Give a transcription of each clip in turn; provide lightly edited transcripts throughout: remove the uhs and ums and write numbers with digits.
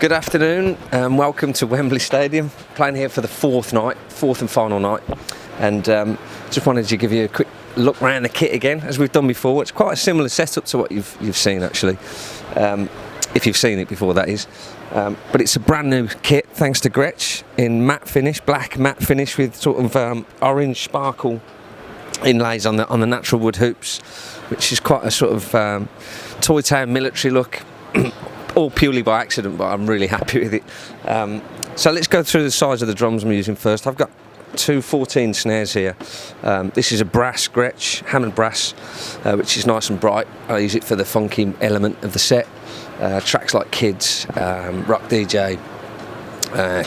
Good afternoon and welcome to Wembley Stadium. Playing here for the fourth and final night, and just wanted to give you a quick look around the kit again, as we've done before. It's quite a similar setup to what you've seen actually, if you've seen it before, that is. But it's a brand new kit thanks to Gretsch in matte finish, black matte finish with sort of orange sparkle inlays on the natural wood hoops, which is quite a sort of Toy Town military look. All purely by accident, but I'm really happy with it. So let's go through the size of the drums I'm using first. I've got two 14 snares here. This is a brass Gretsch, Hammond brass, which is nice and bright. I use it for the funky element of the set. Tracks like Kids, Rock DJ,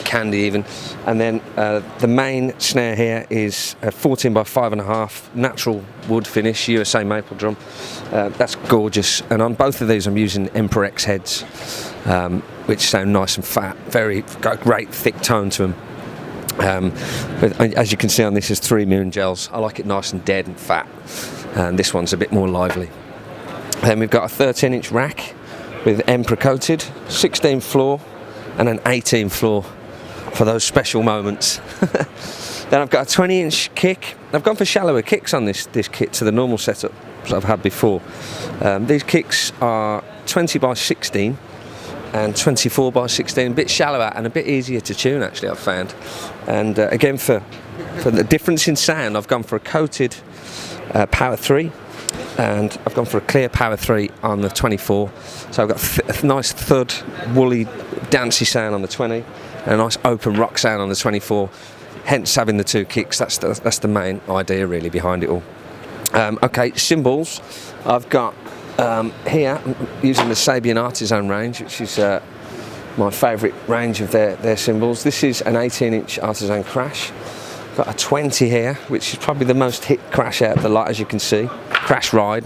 Candy even. And then the main snare here is a 14 by 5.5 natural wood finish, USA maple drum. That's gorgeous. And on both of these I'm using Emperor X heads, which sound nice and fat, got great thick tone to them. But as you can see on this is 3 moon gels. I like it nice and dead and fat, and this one's a bit more lively. Then we've got a 13-inch rack with Emperor coated, 16 floor and an 18 floor for those special moments. Then I've got a 20-inch kick. I've gone for shallower kicks on this kit to the normal setup that I've had before. These kicks are 20 by 16 and 24 by 16, a bit shallower and a bit easier to tune actually, I've found. And again, for the difference in sound, I've gone for a coated Power 3, and I've gone for a clear Power 3 on the 24. So I've got a nice thud, woolly, dancey sound on the 20, and a nice open rock sound on the 24. Hence having the two kicks. That's the main idea really behind it all. Okay, cymbals. I've got here, I'm using the Sabian Artisan range, which is my favourite range of their cymbals. This is an 18-inch Artisan Crash. Got a 20 here, which is probably the most hit crash out of the lot, as you can see. Crash Ride.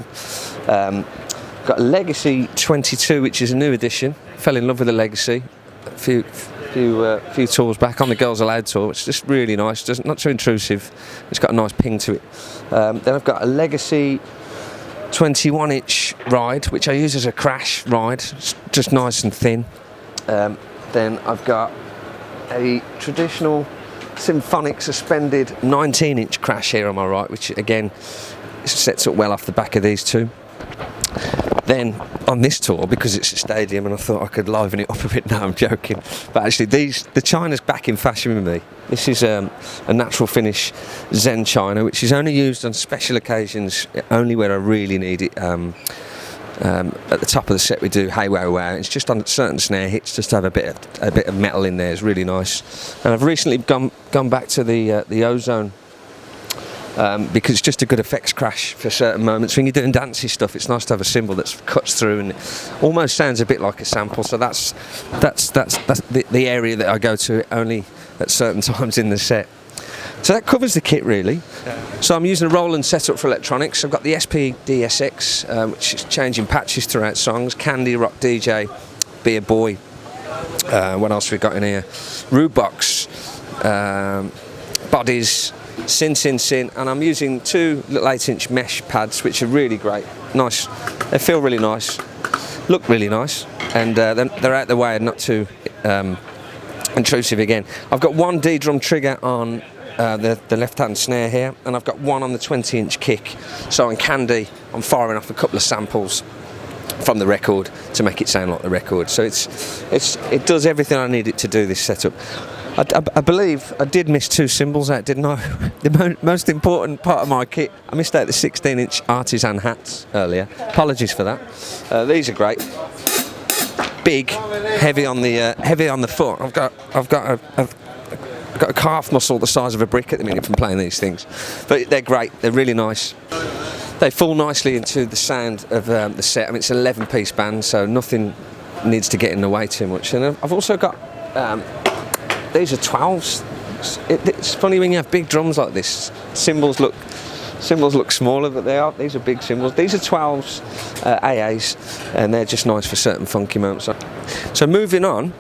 Got a Legacy 22, which is a new edition. Fell in love with the Legacy a few tours back on the Girls Aloud tour. It's just really nice, just not too intrusive. It's got a nice ping to it. Then I've got a Legacy 21-inch ride, which I use as a crash ride, just nice and thin. Then I've got a traditional symphonic suspended 19-inch crash here on my right, which again sets up well off the back of these two. Then on this tour, because it's a stadium and I thought I could liven it up a bit, no, I'm joking, but actually the China's back in fashion with me. This is a natural finish Zen China, which is only used on special occasions, only where I really need it. At the top of the set we do Hey Wow Wow. It's just on certain snare hits, just to have a bit of metal in there. It's really nice. And I've recently gone back to the Ozone, because it's just a good effects crash for certain moments. When you're doing dancey stuff, it's nice to have a cymbal that cuts through and almost sounds a bit like a sample. So that's the area that I go to only at certain times in the set. So that covers the kit really. So I'm using a Roland setup for electronics. I've got the SP DSX, which is changing patches throughout songs. Candy, Rock DJ, Be a Boy. What else have we got in here? Rudebox, Bodies, Sin, and I'm using two little 8-inch mesh pads, which are really great. Nice. They feel really nice, look really nice, and they're out the way and not too intrusive again. I've got one D drum trigger on the left-hand snare here, and I've got one on the 20-inch kick. So on Candy, I'm firing off a couple of samples from the record to make it sound like the record. So it does everything I need it to do, this setup. I believe I did miss two cymbals out, didn't I? The most important part of my kit, I missed out the 16-inch Artisan hats earlier. Apologies for that. These are great. Big, heavy on the foot. I've got a calf muscle the size of a brick at the minute from playing these things, but they're great. They're really nice. They fall nicely into the sound of the set. I mean, it's an 11-piece band, so nothing needs to get in the way too much. And I've also got these are 12s. It's funny when you have big drums like this. Cymbals look smaller, but these are big cymbals. These are 12s, AAs, and they're just nice for certain funky moments. So moving on,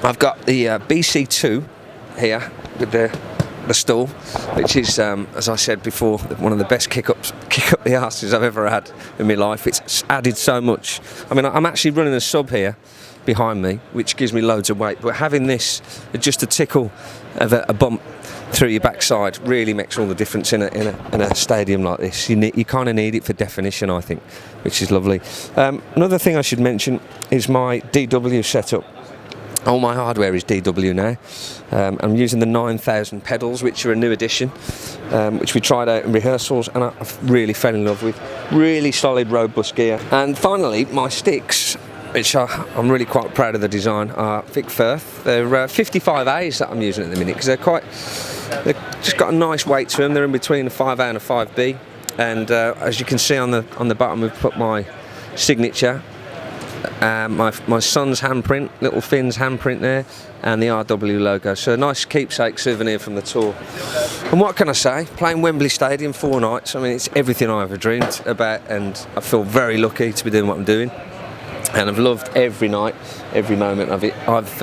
I've got the BC2 here with the stool, which is, as I said before, one of the best kick up the arses I've ever had in my life. It's added so much. I mean, I'm actually running a sub here behind me, which gives me loads of weight. But having this, just a tickle of a bump through your backside, really makes all the difference in a stadium like this. You kind of need it for definition, I think, which is lovely. Another thing I should mention is my DW setup. All my hardware is DW now. I'm using the 9000 pedals, which are a new addition, which we tried out in rehearsals, and I really fell in love with. Really solid, robust gear. And finally, my sticks, which I'm really quite proud of the design, are Vic Firth. They're 55As that I'm using at the minute, because they've just got a nice weight to them. They're in between a 5A and a 5B. And as you can see on the bottom, we've put my signature. My son's handprint, little Finn's handprint there, and the RW logo. So a nice keepsake souvenir from the tour. And what can I say? Playing Wembley Stadium 4 nights, I mean, it's everything I ever dreamed about, and I feel very lucky to be doing what I'm doing. And I've loved every night, every moment of it. I've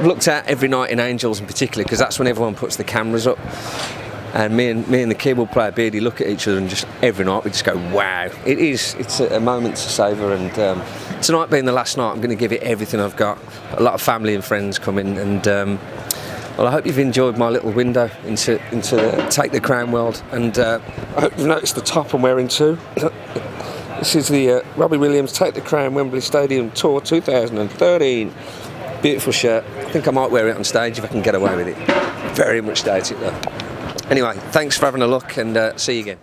looked at every night in Angels in particular, because that's when everyone puts the cameras up. And me and the keyboard player Beardy look at each other, and just every night we just go, wow. It's a moment to savour, and tonight being the last night, I'm going to give it everything I've got. A lot of family and friends coming, and well, I hope you've enjoyed my little window into the Take the Crown world, and I hope you've noticed the top I'm wearing too. This is the Robbie Williams Take the Crown Wembley Stadium Tour 2013. Beautiful shirt. I think I might wear it on stage if I can get away with it. Very much doubt it though. Anyway, thanks for having a look, and see you again.